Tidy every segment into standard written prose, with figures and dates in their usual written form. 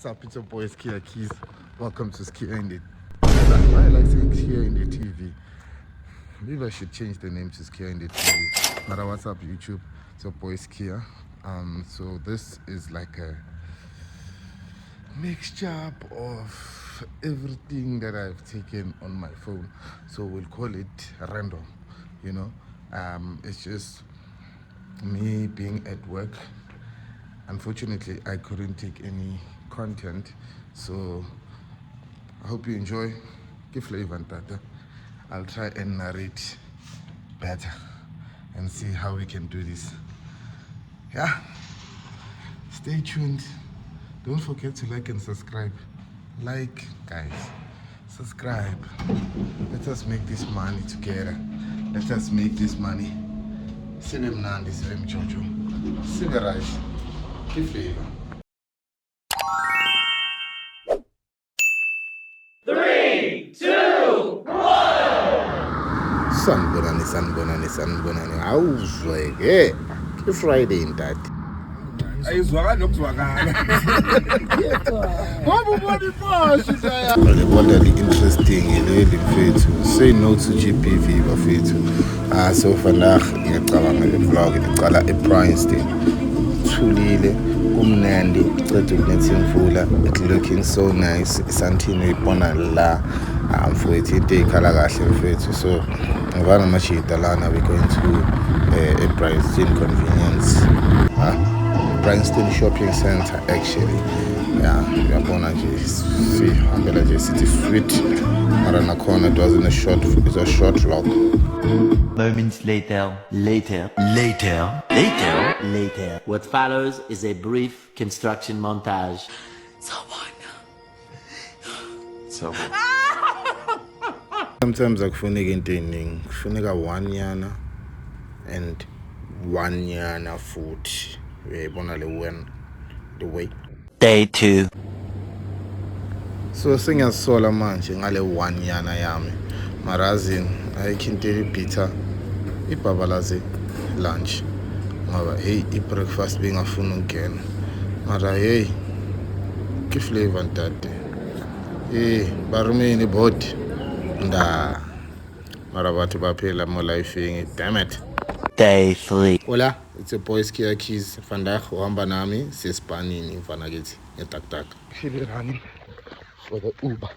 What's up, it's your boy Skia Keys. Welcome to Skia in the... Why I like saying Skia in the TV? Maybe I should change the name to Skia in the TV. But what's up, YouTube? It's your boy Skia. So this is like a mixture of everything that I've taken on my phone. So we'll call it random, you know. It's just me being at work. Unfortunately, I couldn't take any content, so I hope you enjoy. Give flavor and tata. I'll try and narrate better and see how we can do this. Yeah, stay tuned. Don't forget to like and subscribe. Like, guys, subscribe. Let us make this money together. Let us make this money. Sibe mnandi, sibe mchocho, sibe rice. Give flavor. 3, 2, 1. Sanibonani. Awuzweke. Ke Friday intathi. Ayizwakala nokuzwakala. Ngoba ubona iposhi shaya. What interesting ile mfethu. Say no to GPV bafethu. So vandag ngiyacabanga le vlog iqala ePrinceton. Thulile kumnandi cede kunethe imvula. It looking so nice. Isantini ibona la. Mfowethu into ikhala kahle mfethu. So ngivana mashita lana we going to ePrinceton convenience. Bryanston Shopping Center actually. Yeah, uyabona nje sihambela nje sithi sweet mara nakhona it was in a short vlog. Moments later. What follows is a brief construction montage. Sometimes akufuneka into eningi, kufuneka 1 yana and 1 yana futhi. Uyayibona le when the way. Day 2. So sengiyasola manje ngale 1 yana yami. Marazini ayikhinteli bitter ibhabalazi lunch. Ngoba hey i-breakfast bengafuna ukungena. Mara hey ke flavor ntate. Barumini body. Nda. Mara batho baphela mo lifeng. Damn it. Day 3. Hola, it's your boy Skia Keys. Vandag uhamba nami sespanini mfana kithi ngetaktak. Hilirani for the Uber.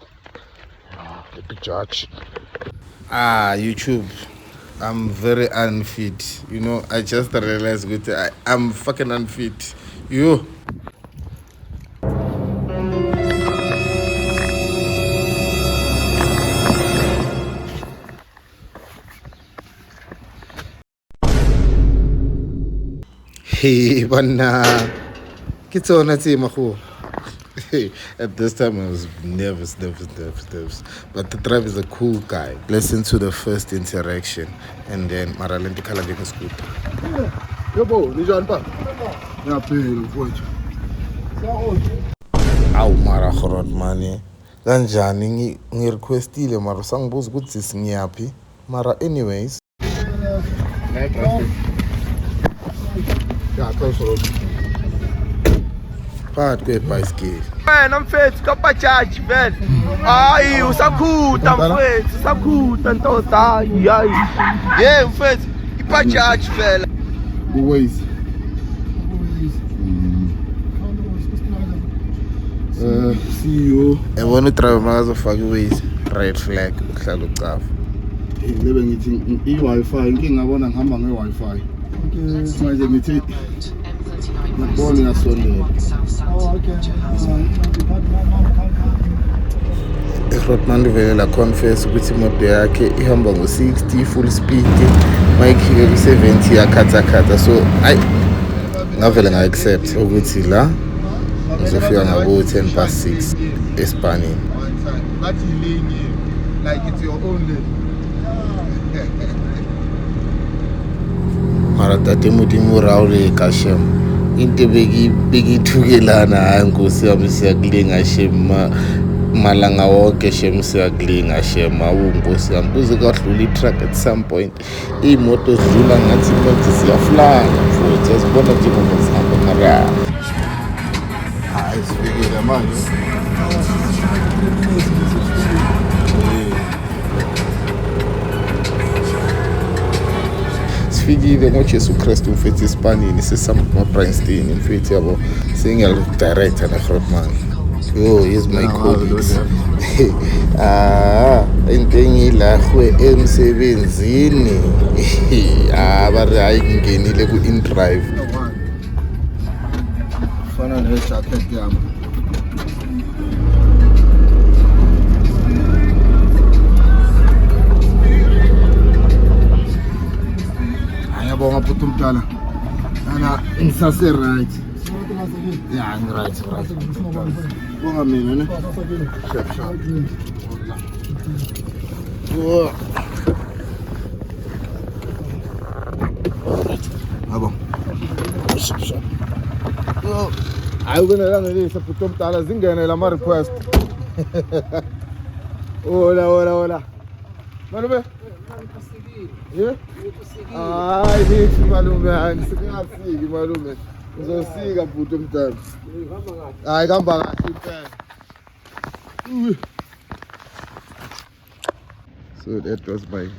The big judge. YouTube. I'm very unfit. You know, I just realized I'm fucking unfit. You. Hey, bana. Kitona team ako. At this time I was nervous. But the driver is a cool guy. Listen to the first interaction and then Maralenti Kalabika scooter. Yebo, njani pa? Ngiyaphila mfowethu. Awu mara khorot mani. Kanjani ngirequestile mara sangibuza ukuthi singiyaphi. Mara anyways. Ya, close. Phakathi kwebhayisikili. Wena mfethu kabajaji vele. Hayi usakhuta mfethu, usakhuta ntozani. Hayi. Hey mfethu, ibajaji vele. Ways. CEO. Yabona udriver makazofaka iways red flag uhlala ucafa. Lebe ngithi i-Wi-Fi inkinga ngabona ngihamba nge-Wi-Fi. Manje ngithi ngibona ngiyasondela. Rotman vele la confess ukuthi imoto yakhe ihamba ngo60 full speed mayikhike ku70 yakhatha so ngavele nga accept ukuthi la ngizofika ngabo 6:10 eSpanini. That's lane like it's your own lane. Mara tate mudimu raule kashem inte begi thukelana hayi nkosi yami siyakulinga shem malanga wonke shem siyakulinga shem awu nkosi yami kuze kwadlula i-truck at some point imoto zidlula ngathi konke siyaflanga futhi sibona nje ngoba sihamba mara sifikile manje. Sifikile ngoJesu Kristu mfethu Ispanini sesama-Bryanston mfethu yabo sengiyalidirector neGrootman. Yo, here's my colleagues. Into engilahwe emsebenzini. Bari hayi ngingenile ku-InDrive. Fana ne-jacket yami. Ngiyabonga bhuti umdala. Ana ngisase-right. Yeah, right. Bonga mina ne. Shap. Oh. Abo. Shap. Oh. Hayi kunelanga lesi bhuti omdala zingene lama request. Hola. Malume? Yeah? Hayi nithi malume angisingafiki malume. Ngizosika bhuti omdala. Hayi kuhamba kahle impela. So that was my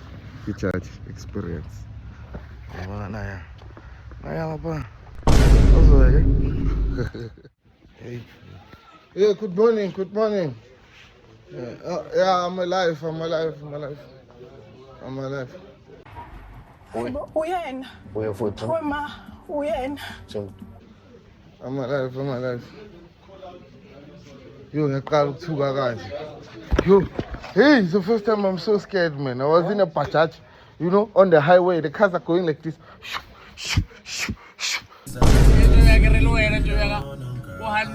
recharge experience. Naya papa. Hey. Yeah, good morning. Yeah, I'm alive. Uyena. Uyafutha. Wema, uyena. I'm alive. Yo, ngiyaqala ukuthuka kanje. Yo, hey, it's the first time I'm so scared, man. I was in a Bajaj, you know, on the highway. The cars are going like this.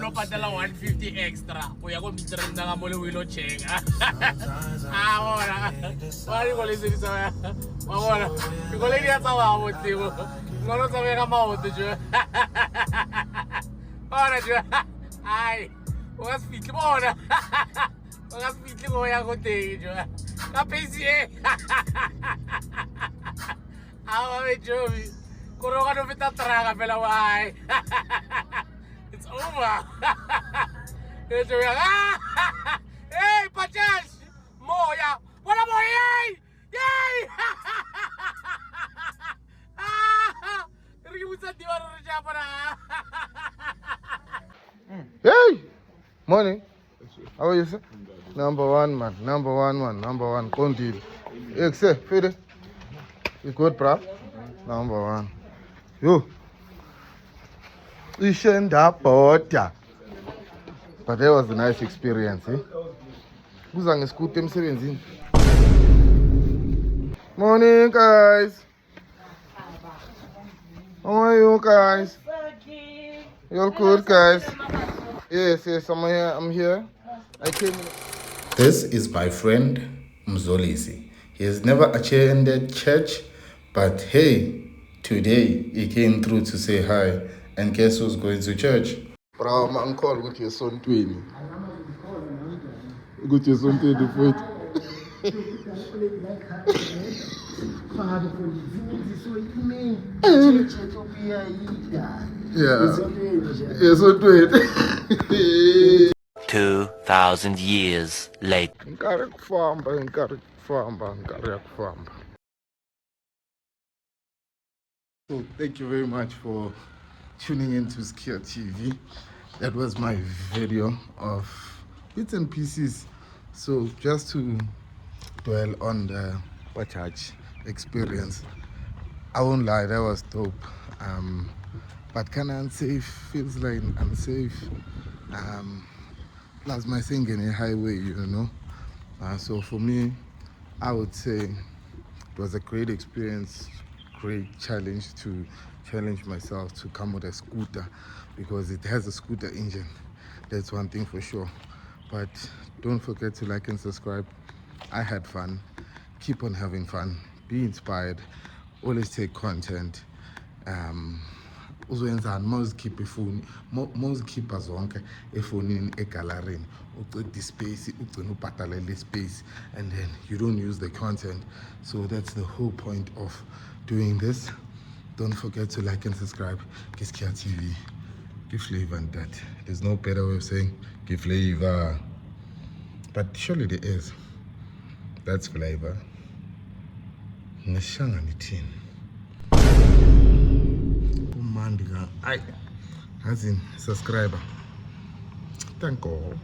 Lo patela 150 extra. Uya ko mitrenna ka mole wilo cheka. Ahora. Wali ko lesi sa. Ahora. Ko le dia tsa wa mo tsebo. Ngolo tsa be ka maoto jo. Ahora jo. Ai. O ga speed bona. O ga speed go ya go teng jo. Ka pesi e. Awa be jo. Ko ro ga no feta traga pela wai. It's over. Hey, Bajaj! Moya! What am I? Yay! Hey! Morning. How are you, sir? Number one, man. Number one. Continue. Hey, sir, Fede. You good, bro? Number one. Yo. Ishenda Bota. But that was a nice experience, eh? Kuza ngeskuti emsebenzini. Morning, guys. How are you, guys? You're good, guys. Yes, I'm here. I came. This is my friend Mzolisi. He has never attended church, but hey, today he came through to say hi. And guess who's going to church? Bro, my uncle, go to your son 20. Go to your son 20, wait. Yeah, so 20. 2,000 years later. Nkarhi kufamba. So thank you very much for tuning in to Skia TV. That was my video of bits and pieces. So just to dwell on the Bajaj experience, I won't lie, that was dope. But kind of unsafe, feels like unsafe. Plus my singing a highway, you know. So for me, I would say it was a great experience, great challenge to challenge myself to come with a scooter because it has a scooter engine. That's one thing for sure. But don't forget to like and subscribe. I had fun. Keep on having fun. Be inspired. Always take content. Uzoyenzani mawuzikhipha ifoni mawuzikhipha zonke efonini egalarini ucede ispace ugcina ubhadalele space and then you don't use the content. So that's the whole point of doing this. Don't forget to like and subscribe. Skia TV. Give flavor and that. There's no better way of saying give flavor. But surely there is. That's flavor. Ngishanga nithini? Umandi ka. Ay. As in subscriber. Thank God.